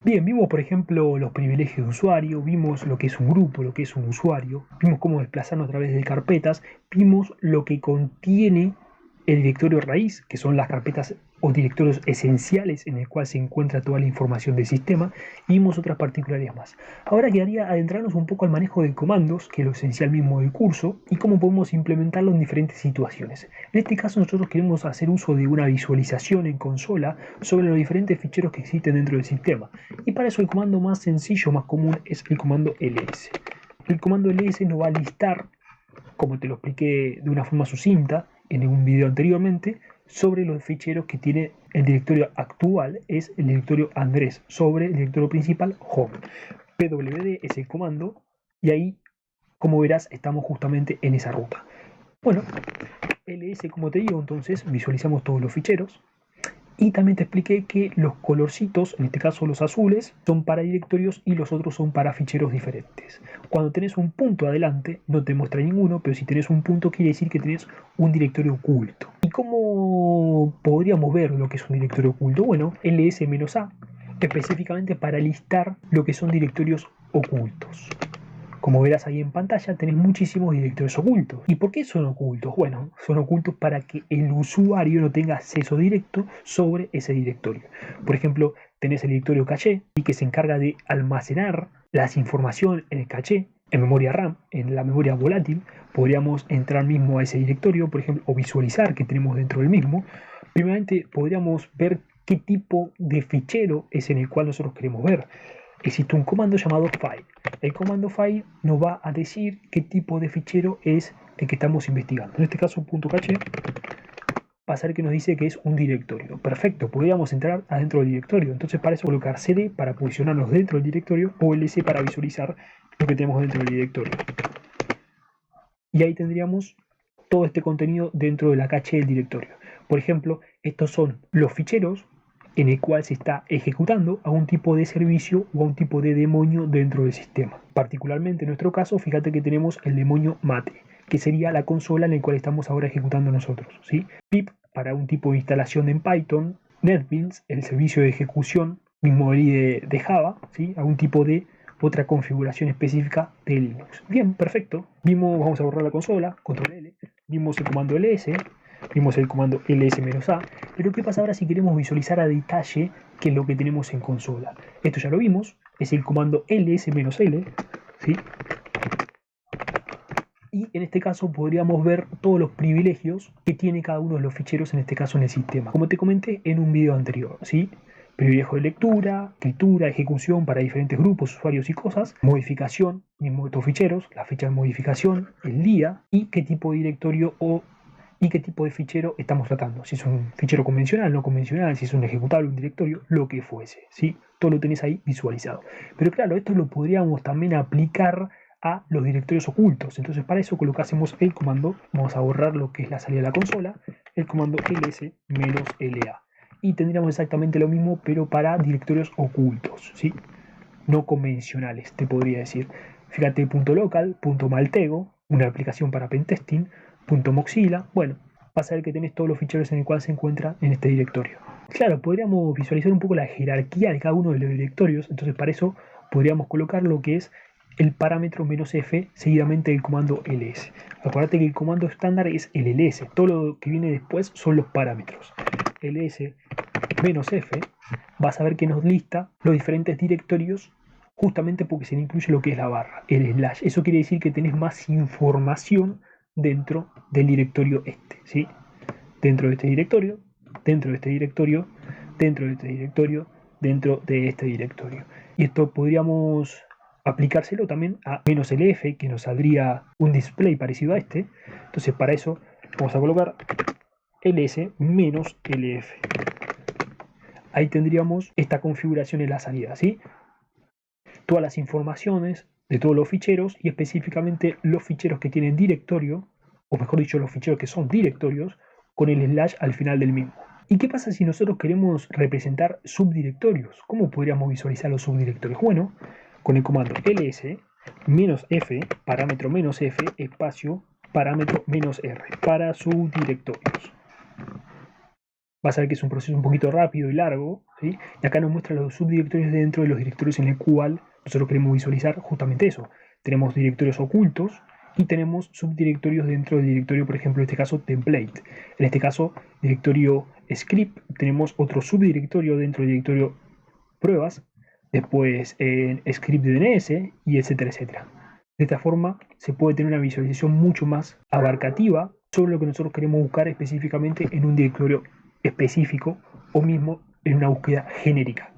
Bien, vimos por ejemplo los privilegios de usuario, vimos lo que es un grupo, lo que es un usuario, vimos cómo desplazarnos a través de carpetas, vimos lo que contiene el directorio raíz, que son las carpetas o directorios esenciales en el cual se encuentra toda la información del sistema, y vimos otras particularidades más. Ahora quedaría adentrarnos un poco al manejo de comandos, que es lo esencial mismo del curso, y cómo podemos implementarlo en diferentes situaciones. En este caso nosotros queremos hacer uso de una visualización en consola sobre los diferentes ficheros que existen dentro del sistema. Y para eso el comando más sencillo, más común, es el comando ls. El comando ls nos va a listar, como te lo expliqué de una forma sucinta en un video anteriormente, sobre los ficheros que tiene el directorio actual, es el directorio Andrés, sobre el directorio principal home. pwd es el comando y ahí, como verás, estamos justamente en esa ruta. Bueno, ls, como te digo, entonces visualizamos todos los ficheros. Y también te expliqué que los colorcitos, en este caso los azules, son para directorios y los otros son para ficheros diferentes. Cuando tenés un punto adelante, no te muestra ninguno, pero si tenés un punto quiere decir que tenés un directorio oculto. ¿Y cómo podríamos ver lo que es un directorio oculto? Bueno, ls-a, específicamente para listar lo que son directorios ocultos. Como verás ahí en pantalla, tenés muchísimos directorios ocultos. ¿Y por qué son ocultos? Bueno, son ocultos para que el usuario no tenga acceso directo sobre ese directorio. Por ejemplo, tenés el directorio caché y que se encarga de almacenar las informaciones en el caché, en memoria RAM, en la memoria volátil. Podríamos entrar mismo a ese directorio, por ejemplo, o visualizar que tenemos dentro del mismo. Primeramente, podríamos ver qué tipo de fichero es en el cual nosotros queremos ver. Existe un comando llamado file. El comando file nos va a decir qué tipo de fichero es el que estamos investigando. En este caso, .cache va a ser que nos dice que es un directorio. Perfecto, podríamos entrar adentro del directorio. Entonces, para eso colocar cd para posicionarnos dentro del directorio o ls para visualizar lo que tenemos dentro del directorio. Y ahí tendríamos todo este contenido dentro de la caché del directorio. Por ejemplo, estos son los ficheros en el cual se está ejecutando a un tipo de servicio o a un tipo de demonio dentro del sistema. Particularmente en nuestro caso, fíjate que tenemos el demonio mate, que sería la consola en la cual estamos ahora ejecutando nosotros, ¿sí? Pip para un tipo de instalación en Python, NetBeans, el servicio de ejecución mismo de Java, ¿sí? A un tipo de otra configuración específica de Linux. Bien, perfecto. Vimos, vamos a borrar la consola, control L, vimos el comando ls, vimos el comando ls-a, pero ¿qué pasa ahora si queremos visualizar a detalle qué es lo que tenemos en consola? Esto ya lo vimos, es el comando ls-l, ¿sí? Y en este caso podríamos ver todos los privilegios que tiene cada uno de los ficheros, en este caso en el sistema. Como te comenté en un video anterior, ¿sí? Privilegio de lectura, escritura, ejecución para diferentes grupos, usuarios y cosas, modificación, mismo de estos ficheros, la fecha de modificación, el día y qué tipo de directorio y qué tipo de fichero estamos tratando. Si es un fichero convencional, no convencional, si es un ejecutable, un directorio, lo que fuese, ¿sí? Todo lo tenés ahí visualizado. Pero claro, esto lo podríamos también aplicar a los directorios ocultos. Entonces para eso colocásemos el comando, vamos a borrar lo que es la salida de la consola, el comando ls-la. Y tendríamos exactamente lo mismo, pero para directorios ocultos, ¿sí? No convencionales, te podría decir. Fíjate, .local, .maltego, una aplicación para pentesting, .moxila, bueno, vas a ver que tenés todos los ficheros en el cual se encuentra en este directorio. Claro, podríamos visualizar un poco la jerarquía de cada uno de los directorios, entonces para eso podríamos colocar lo que es el parámetro "-f" seguidamente del comando ls. Acuérdate que el comando estándar es el ls, todo lo que viene después son los parámetros. ls-f vas a ver que nos lista los diferentes directorios justamente porque se le incluye lo que es la barra, el slash. Eso quiere decir que tenés más información dentro del directorio este, ¿sí? Dentro de este directorio, dentro de este directorio, dentro de este directorio, dentro de este directorio. Y esto podríamos aplicárselo también a "-lf", que nos saldría un display parecido a este. Entonces para eso vamos a colocar ls-lf. Ahí tendríamos esta configuración en la salida, ¿sí? Todas las informaciones de todos los ficheros y específicamente los ficheros que tienen directorio, o mejor dicho, los ficheros que son directorios, con el slash al final del mismo. ¿Y qué pasa si nosotros queremos representar subdirectorios? ¿Cómo podríamos visualizar los subdirectorios? Bueno, con el comando ls-f, parámetro "-f, espacio, parámetro "-r, para subdirectorios. vas a ver que es un proceso un poquito rápido y largo, ¿sí? Y acá nos muestra los subdirectorios dentro de los directorios en el cual nosotros queremos visualizar justamente eso. Tenemos directorios ocultos y tenemos subdirectorios dentro del directorio, por ejemplo, en este caso template. En este caso, directorio script, tenemos otro subdirectorio dentro del directorio pruebas, después en script de DNS y etcétera, etcétera. De esta forma se puede tener una visualización mucho más abarcativa sobre lo que nosotros queremos buscar específicamente en un directorio específico o mismo en una búsqueda genérica.